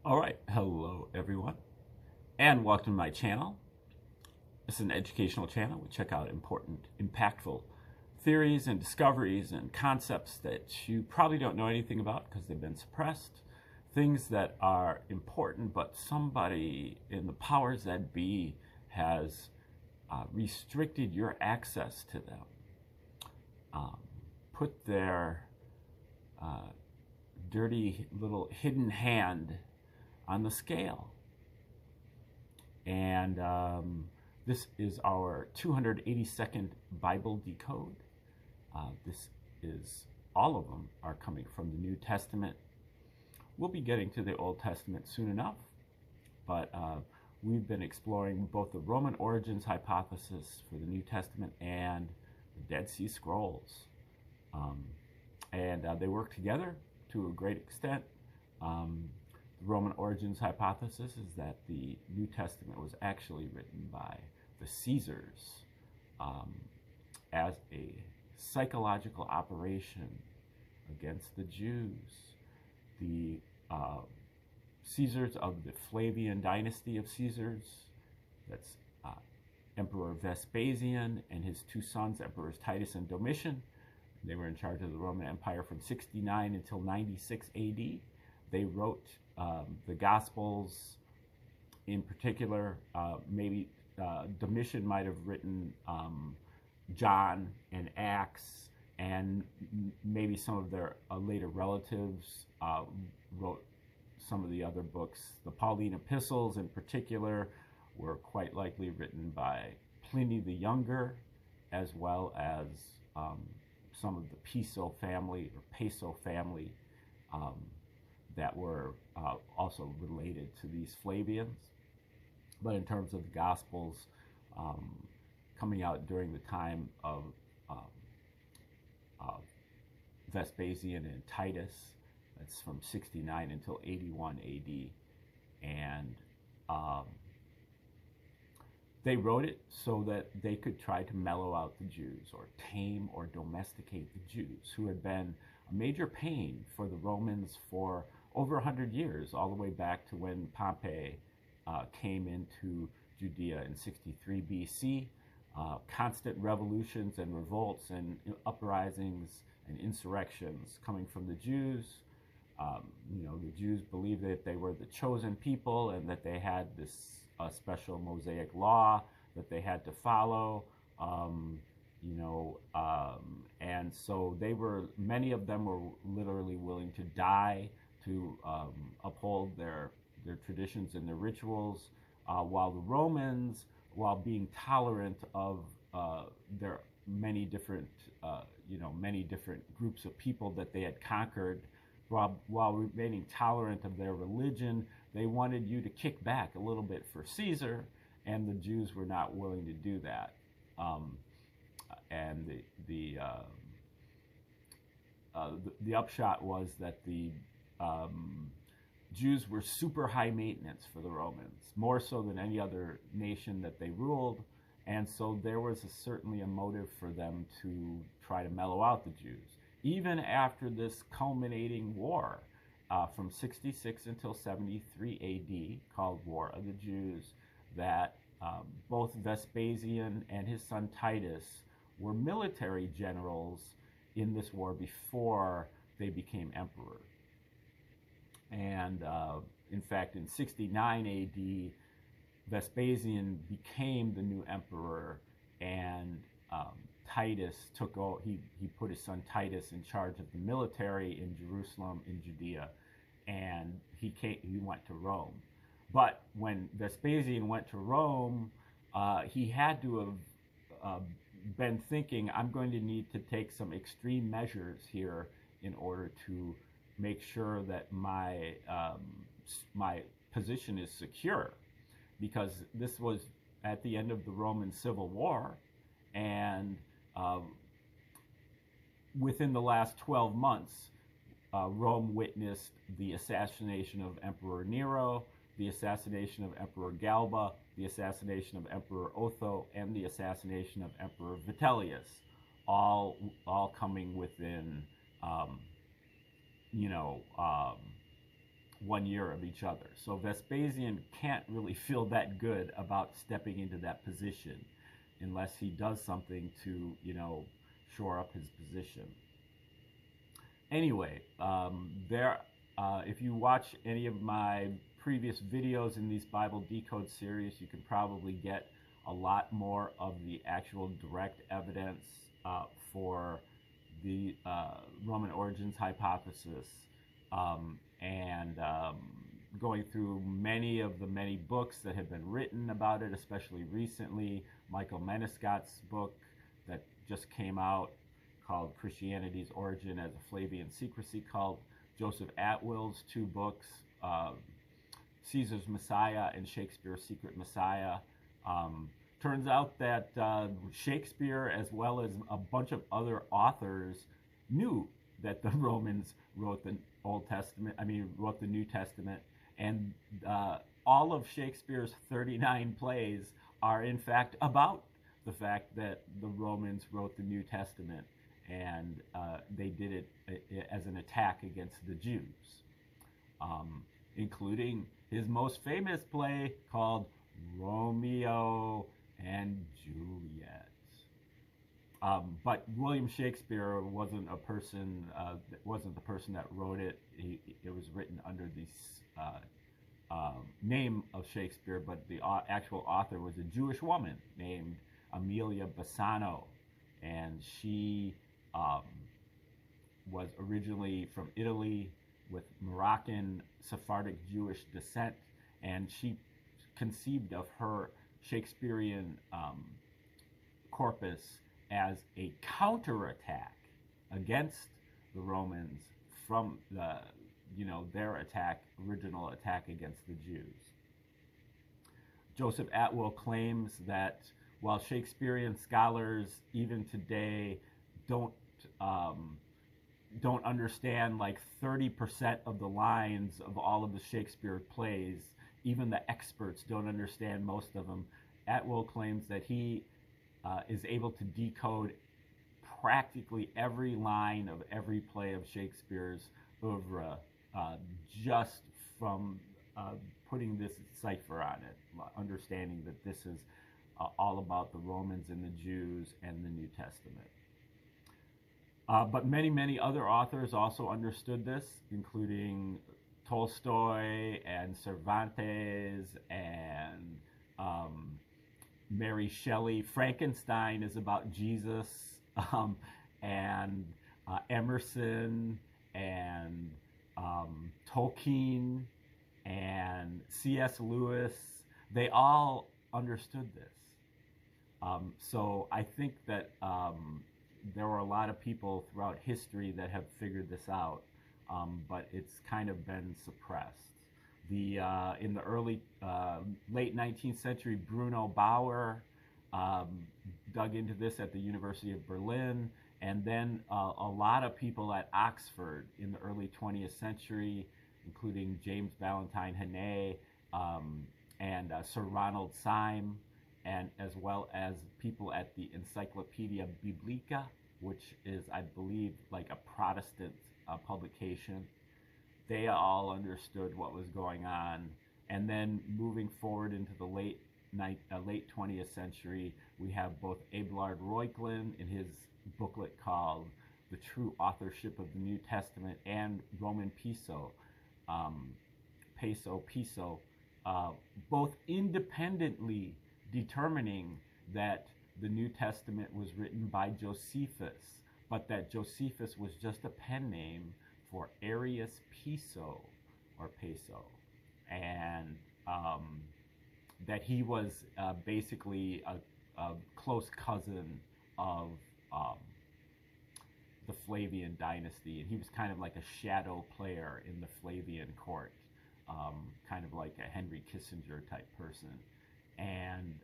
All right, hello everyone, and welcome to my channel. This is an educational channel. We check out important, impactful theories and discoveries and concepts that you probably don't know anything about because they've been suppressed. Things that are important, but somebody in the powers that be has restricted your access to them. Put their dirty little hidden hand on the scale. And this is our 282nd Bible Decode. This is, all of them are coming from the New Testament. We'll be getting to the Old Testament soon enough, but we've been exploring both the Roman origins hypothesis for the New Testament and the Dead Sea Scrolls. And they work together to a great extent. The Roman origins hypothesis is that the New Testament was actually written by the Caesars as a psychological operation against the Jews. The Caesars of the Flavian dynasty of Caesars, that's Emperor Vespasian and his two sons, Emperors Titus and Domitian. They were in charge of the Roman Empire from 69 until 96 AD. They wrote the Gospels in particular. Maybe Domitian might have written John and Acts, and maybe some of their later relatives wrote some of the other books. The Pauline epistles in particular were quite likely written by Pliny the Younger, as well as some of the Piso family or Peso family that were also related to these Flavians. But in terms of the Gospels, coming out during the time of Vespasian and Titus, that's from 69 until 81 AD. And they wrote it so that they could try to mellow out the Jews or tame or domesticate the Jews, who had been a major pain for the Romans for over 100 years, all the way back to when Pompey came into Judea in 63 BC. Constant revolutions and revolts and uprisings and insurrections coming from the Jews. The Jews believed that they were the chosen people and that they had this special Mosaic law that they had to follow. And so many of them were literally willing to die to uphold their traditions and their rituals, while the Romans, while being tolerant of their many different groups of people that they had conquered, while remaining tolerant of their religion, they wanted you to kick back a little bit for Caesar, and the Jews were not willing to do that. And the upshot was that the Jews were super high maintenance for the Romans, more so than any other nation that they ruled. And so there was certainly a motive for them to try to mellow out the Jews. Even after this culminating war from 66 until 73 AD, called War of the Jews, that both Vespasian and his son Titus were military generals in this war before they became emperor. And in fact, in 69 AD, Vespasian became the new emperor, and Titus took over. He put his son Titus in charge of the military in Jerusalem, in Judea, and he went to Rome. But when Vespasian went to Rome, he had to have been thinking, I'm going to need to take some extreme measures here in order to make sure that my position is secure, because this was at the end of the Roman Civil War, and within the last 12 months, Rome witnessed the assassination of Emperor Nero, the assassination of Emperor Galba, the assassination of Emperor Otho, and the assassination of Emperor Vitellius, all coming within 1 year of each other. So Vespasian can't really feel that good about stepping into that position unless he does something to, shore up his position. Anyway, if you watch any of my previous videos in these Bible Decode series, you can probably get a lot more of the actual direct evidence for the Roman origins hypothesis, and going through many of the many books that have been written about it, especially recently. Michael Menescot's book that just came out called Christianity's Origin as a Flavian Secrecy Cult, Joseph Atwill's 2 books, Caesar's Messiah and Shakespeare's Secret Messiah. Turns out that Shakespeare, as well as a bunch of other authors, knew that the Romans wrote the wrote the New Testament, and all of Shakespeare's 39 plays are in fact about the fact that the Romans wrote the New Testament, and they did it as an attack against the Jews, including his most famous play called Romeo and Juliet. But William Shakespeare wasn't the person that wrote it. It was written under the name of Shakespeare, but the actual author was a Jewish woman named Amelia Bassano, and she was originally from Italy with Moroccan Sephardic Jewish descent, and she conceived of her Shakespearean corpus as a counterattack against the Romans from their original attack against the Jews. Joseph Atwill claims that while Shakespearean scholars even today don't understand like 30% of the lines of all of the Shakespeare plays, even the experts don't understand most of them, Atwill claims that he is able to decode practically every line of every play of Shakespeare's oeuvre just from putting this cipher on it, understanding that this is all about the Romans and the Jews and the New Testament. But many, many other authors also understood this, including Tolstoy and Cervantes and Mary Shelley. Frankenstein is about Jesus, and Emerson and Tolkien and C.S. Lewis, they all understood this. So I think that there were a lot of people throughout history that have figured this out, but it's kind of been suppressed. In the late 19th century, Bruno Bauer dug into this at the University of Berlin, and then a lot of people at Oxford in the early 20th century, including James Valentine Hannay and Sir Ronald Syme, and as well as people at the Encyclopedia Biblica, which is, I believe, like a Protestant publication. They all understood what was going on. And then moving forward into the late 20th century, we have both Abelard Reuchlin in his booklet called The True Authorship of the New Testament, and Roman Piso, both independently determining that the New Testament was written by Josephus, but that Josephus was just a pen name for Arius Piso, or Peso, and that he was basically a close cousin of the Flavian dynasty, and he was kind of like a shadow player in the Flavian court, kind of like a Henry Kissinger type person, and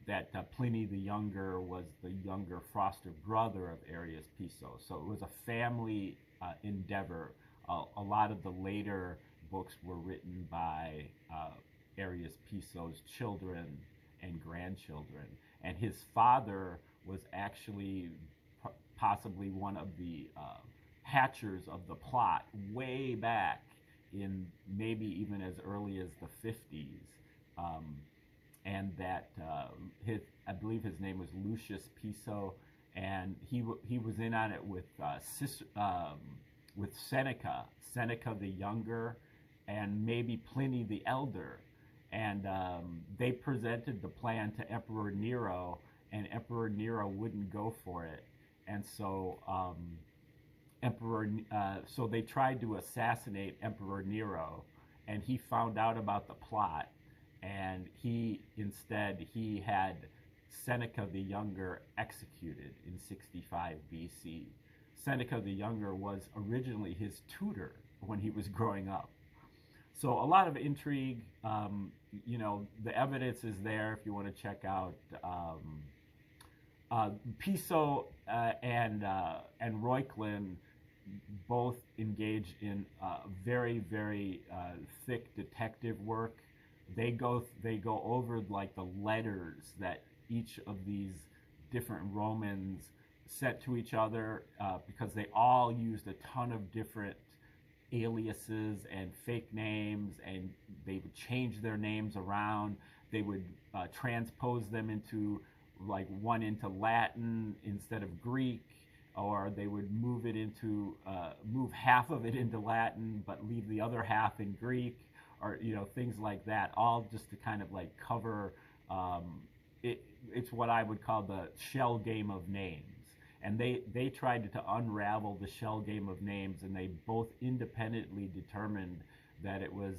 that Pliny the Younger was the younger foster brother of Arius Piso. So it was a family endeavor. A lot of the later books were written by Arius Piso's children and grandchildren, and his father was actually possibly one of the hatchers of the plot way back in maybe even as early as the 50s, and that I believe his name was Lucius Piso, and he was in on it with Seneca the Younger, and maybe Pliny the Elder, and they presented the plan to Emperor Nero, and Emperor Nero wouldn't go for it, and so so they tried to assassinate Emperor Nero, and he found out about the plot, and he had Seneca the Younger executed in 65 BC. Seneca the Younger was originally his tutor when he was growing up. So a lot of intrigue. The evidence is there if you want to check out. Piso and Reuchlin both engage in very, very thick detective work. They go over like the letters that each of these different Romans sent to each other, because they all used a ton of different aliases and fake names, and they would change their names around. They would transpose them into Latin instead of Greek, or they would move half of it into Latin but leave the other half in Greek, or things like that, all just to kind of like cover it's what I would call the shell game of names. And they tried to unravel the shell game of names, and they both independently determined that it was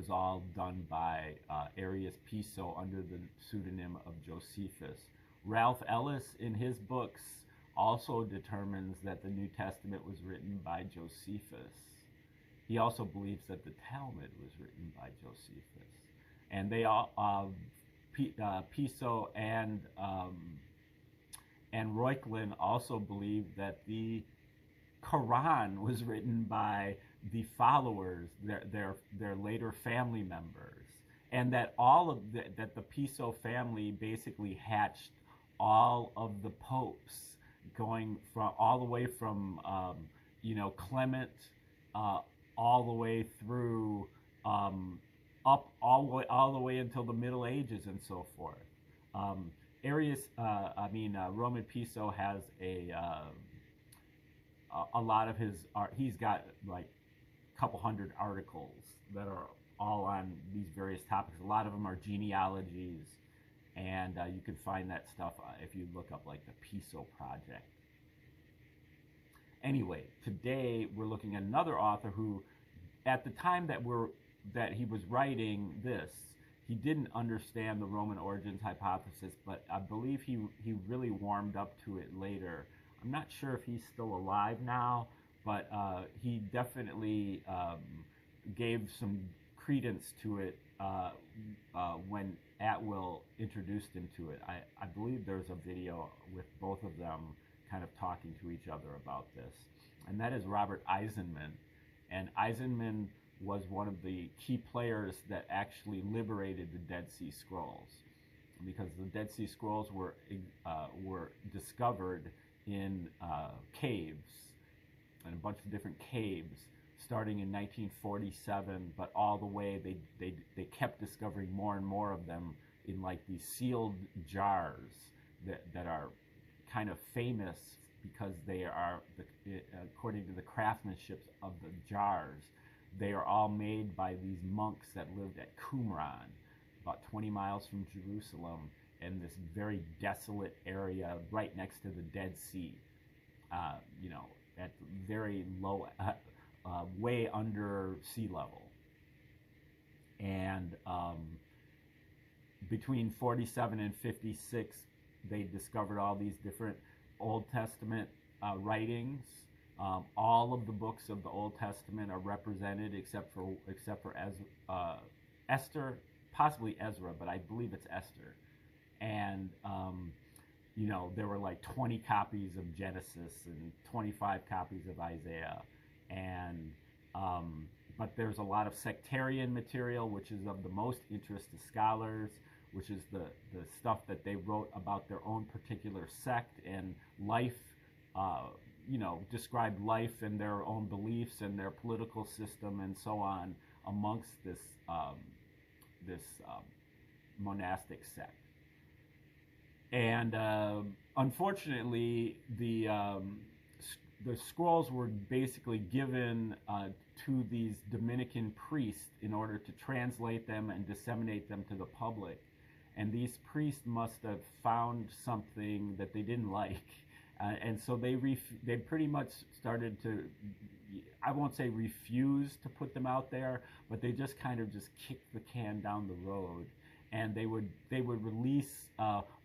all done by Arius Piso under the pseudonym of Josephus. Ralph Ellis, in his books, also determines that the New Testament was written by Josephus. He also believes that the Talmud was written by Josephus. And they all, Piso and Reuchlin also believe that the Quran was written by the followers, their later family members, and that that the Piso family basically hatched all of the popes, going from all the way from Clement all the way through up all the way until the Middle Ages and so forth. Roman Piso has a lot of his art. He's got like a couple hundred articles that are all on these various topics. A lot of them are genealogies, and you can find that stuff if you look up like the Piso Project. Anyway, today we're looking at another author who, at the time that he was writing this, he didn't understand the Roman origins hypothesis, but I believe he really warmed up to it later. I'm not sure if he's still alive now, but he definitely gave some credence to it when Atwill introduced him to it. I believe there's a video with both of them kind of talking to each other about this. And that is Robert Eisenman. And Eisenman was one of the key players that actually liberated the Dead Sea Scrolls, because the Dead Sea Scrolls were discovered in caves, in a bunch of different caves, starting in 1947, but all the way they kept discovering more and more of them in like these sealed jars that are kind of famous because they are, according to the craftsmanship of the jars, they are all made by these monks that lived at Qumran, about 20 miles from Jerusalem, in this very desolate area right next to the Dead Sea, at very low, way under sea level. And between 47 and 56, they discovered all these different Old Testament writings. All of the books of the Old Testament are represented except for Esther, possibly Ezra, but I believe it's Esther. And there were like 20 copies of Genesis and 25 copies of Isaiah, and but there's a lot of sectarian material, which is of the most interest to scholars, which is the stuff that they wrote about their own particular sect and life described life and their own beliefs and their political system and so on amongst this monastic sect. And unfortunately, the scrolls were basically given to these Dominican priests in order to translate them and disseminate them to the public. And these priests must have found something that they didn't like. And so they pretty much started to, I won't say refuse to put them out there, but they just kind of just kicked the can down the road. And they would release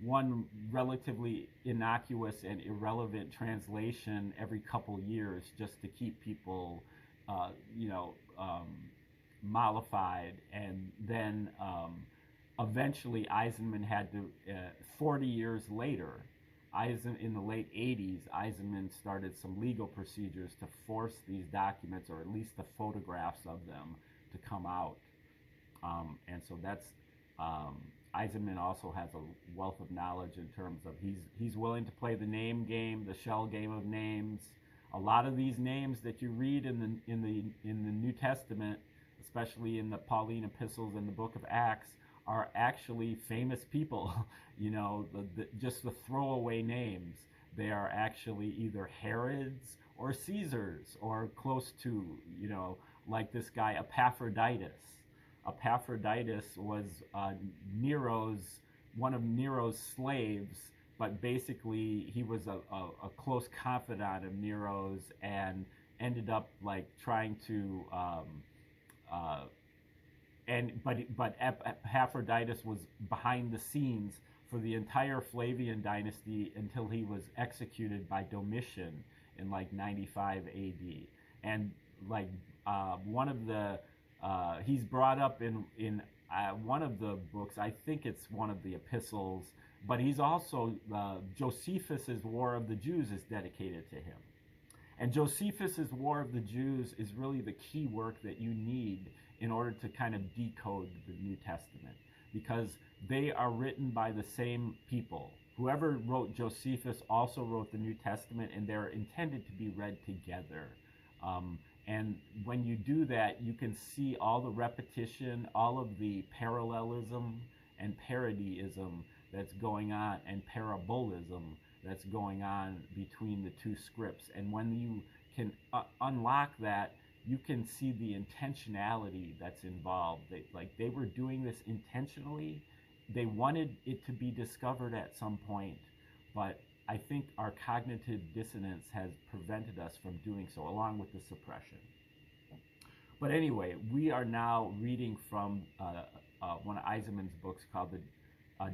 one relatively innocuous and irrelevant translation every couple years just to keep people, mollified. And then eventually Eisenman had to, 40 years later, in the late 80s, Eisenman started some legal procedures to force these documents, or at least the photographs of them, to come out. And so that's, Eisenman also has a wealth of knowledge in terms of he's willing to play the name game, the shell game of names. A lot of these names that you read in the New Testament, especially in the Pauline epistles and the book of Acts, are actually famous people. Just the throwaway names. They are actually either Herods or Caesars, or close to, like this guy Epaphroditus. Epaphroditus was one of Nero's slaves, but basically he was a close confidant of Nero's, and ended up like trying to but Epaphroditus was behind the scenes for the entire Flavian dynasty until he was executed by Domitian in like 95 AD. And like one of the he's brought up in one of the books, I think it's one of the epistles, but he's also Josephus's War of the Jews is dedicated to him. And Josephus's War of the Jews is really the key work that you need in order to kind of decode the New Testament, because they are written by the same people. Whoever wrote Josephus also wrote the New Testament, and they're intended to be read together. And when you do that, you can see all the repetition, all of the parallelism and parodyism that's going on, and parabolism that's going on between the two scripts. And when you can unlock that, you can see the intentionality that's involved. They were doing this intentionally. They wanted it to be discovered at some point, but I think our cognitive dissonance has prevented us from doing so, along with the suppression. But anyway, we are now reading from one of Eisenman's books called the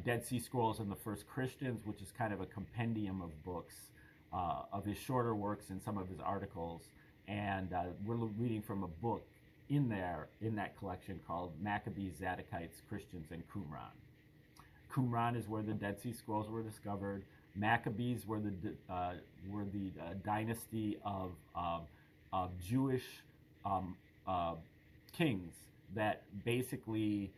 Dead Sea Scrolls and the First Christians, which is kind of a compendium of books, of his shorter works and some of his articles. And we're reading from a book in that collection called Maccabees, Zadokites, Christians, and Qumran. Qumran is where the Dead Sea Scrolls were discovered. Maccabees were the dynasty of Jewish kings that basically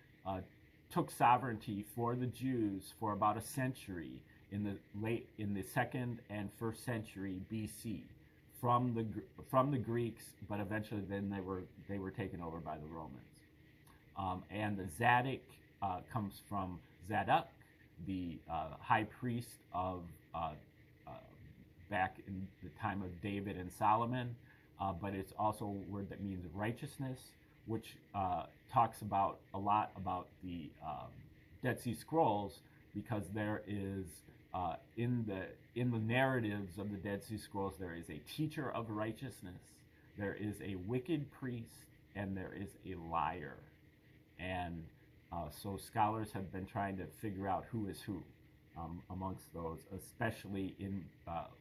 took sovereignty for the Jews for about a century in the 2nd and 1st century BC. From the Greeks, but eventually then they were taken over by the Romans. And the Zadok comes from Zadok, the high priest of back in the time of David and Solomon, but it's also a word that means righteousness, which talks a lot about the Dead Sea Scrolls, because there is in the narratives of the Dead Sea Scrolls, there is a teacher of righteousness, there is a wicked priest, and there is a liar. And so scholars have been trying to figure out who is who amongst those, especially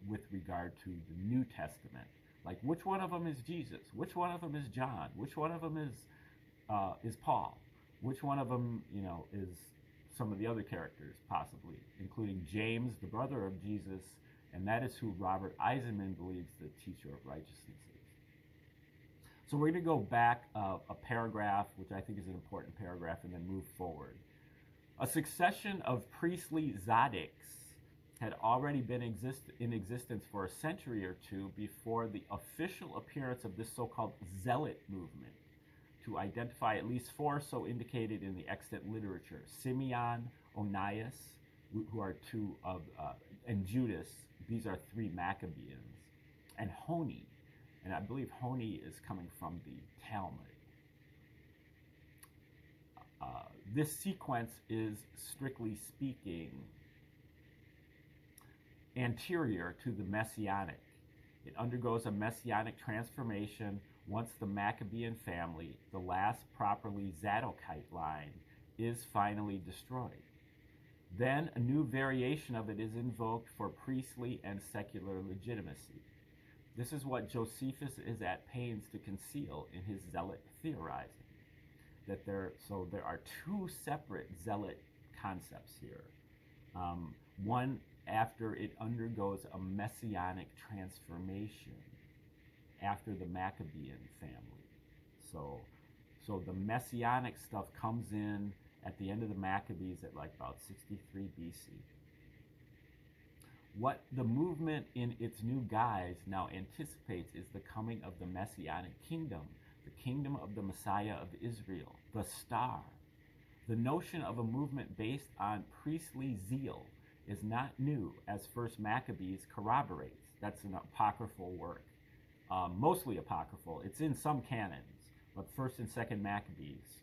with regard to the New Testament. Like, which one of them is Jesus? Which one of them is John? Which one of them is Paul? Which one of them, is some of the other characters, possibly, including James, the brother of Jesus, and that is who Robert Eisenman believes the teacher of righteousness is. So we're going to go back a paragraph, which I think is an important paragraph, and then move forward. A succession of priestly Zadoks had already been in existence for a century or two before the official appearance of this so-called zealot movement, to identify at least four so indicated in the extant literature: Simeon, Onias, who are two of, and Judas, these are three Maccabeans, and Honi, and I believe Honi is coming from the Talmud. This sequence is, strictly speaking, anterior to the Messianic. It undergoes a Messianic transformation once the Maccabean family, the last properly Zadokite line, is finally destroyed. Then a new variation of it is invoked for priestly and secular legitimacy. This is what Josephus is at pains to conceal in his zealot theorizing. There are two separate zealot concepts here. One after it undergoes a messianic transformation after the Maccabean family. So the messianic stuff comes in at the end of the Maccabees at like about 63 BC. What the movement in its new guise now anticipates is the coming of the messianic kingdom, the kingdom of the Messiah of Israel, the star. The notion of a movement based on priestly zeal is not new, as First Maccabees corroborates. That's an apocryphal work, mostly apocryphal. It's in some canons, but First and Second Maccabees,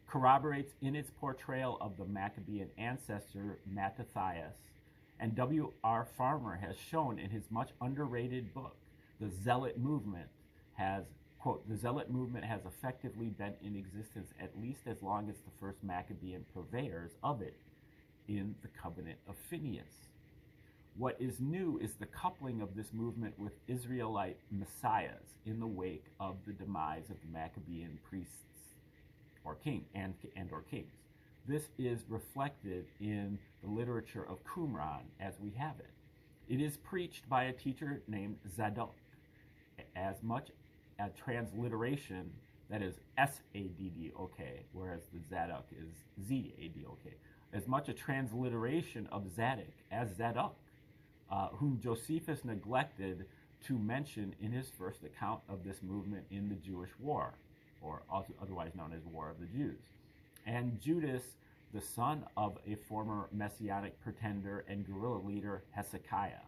corroborates in its portrayal of the Maccabean ancestor Mattathias, and W.R. Farmer has shown in his much underrated book, The Zealot Movement has, quote, the Zealot movement has effectively been in existence at least as long as the first Maccabean purveyors of it in the covenant of Phineas. What is new is the coupling of this movement with Israelite messiahs in the wake of the demise of the Maccabean priests or king and or kings. This is reflected in the literature of Qumran as we have it. It is preached by a teacher named Zadok, as much a transliteration, that is S-A-D-D-O-K, whereas the Zadok is Z-A-D-O-K, as much a transliteration of Zadok as Zadok, whom Josephus neglected to mention in his first account of this movement in the Jewish War, or also otherwise known as War of the Jews. And Judas, the son of a former messianic pretender and guerrilla leader, Hezekiah.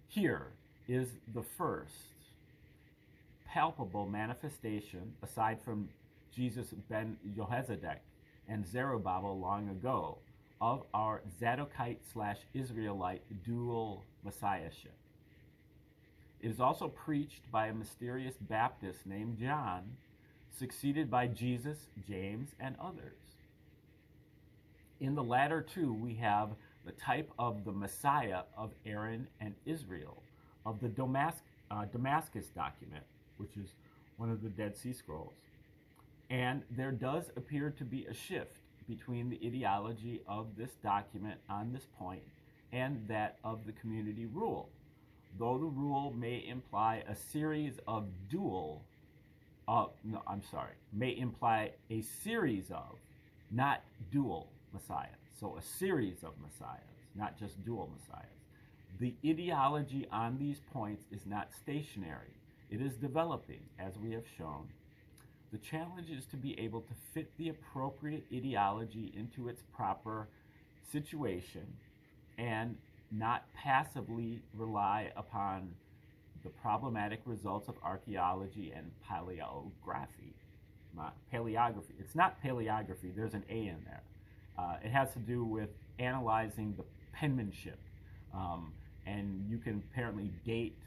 Here is the first palpable manifestation, aside from Jesus ben Jehozadak and Zerubbabel long ago, of our Zadokite/Israelite dual messiahship. It is also preached by a mysterious Baptist named John, succeeded by Jesus, James, and others. In the latter two, we have the type of the Messiah of Aaron and Israel, of the Damascus document, which is one of the Dead Sea Scrolls. And there does appear to be a shift between the ideology of this document on this point and that of the community rule, though the rule may imply a series of may imply a series of, not dual messiahs. So a series of messiahs, not just dual messiahs. The ideology on these points is not stationary. It is developing, as we have shown. The challenge is to be able to fit the appropriate ideology into its proper situation and not passively rely upon the problematic results of archaeology and paleography. It's not paleography, there's an A in there. It has to do with analyzing the penmanship. And you can apparently date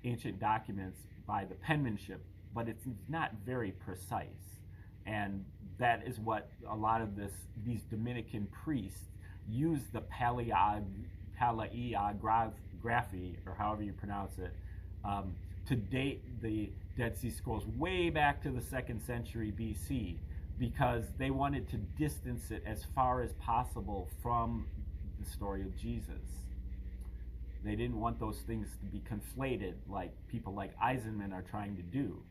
ancient documents by the penmanship, but it's not very precise. And that is what a lot of these Dominican priests use the paleography, or however you pronounce it, to date the Dead Sea Scrolls way back to the 2nd century BC, because they wanted to distance it as far as possible from the story of Jesus. They didn't want those things to be conflated like people like Eisenman are trying to do.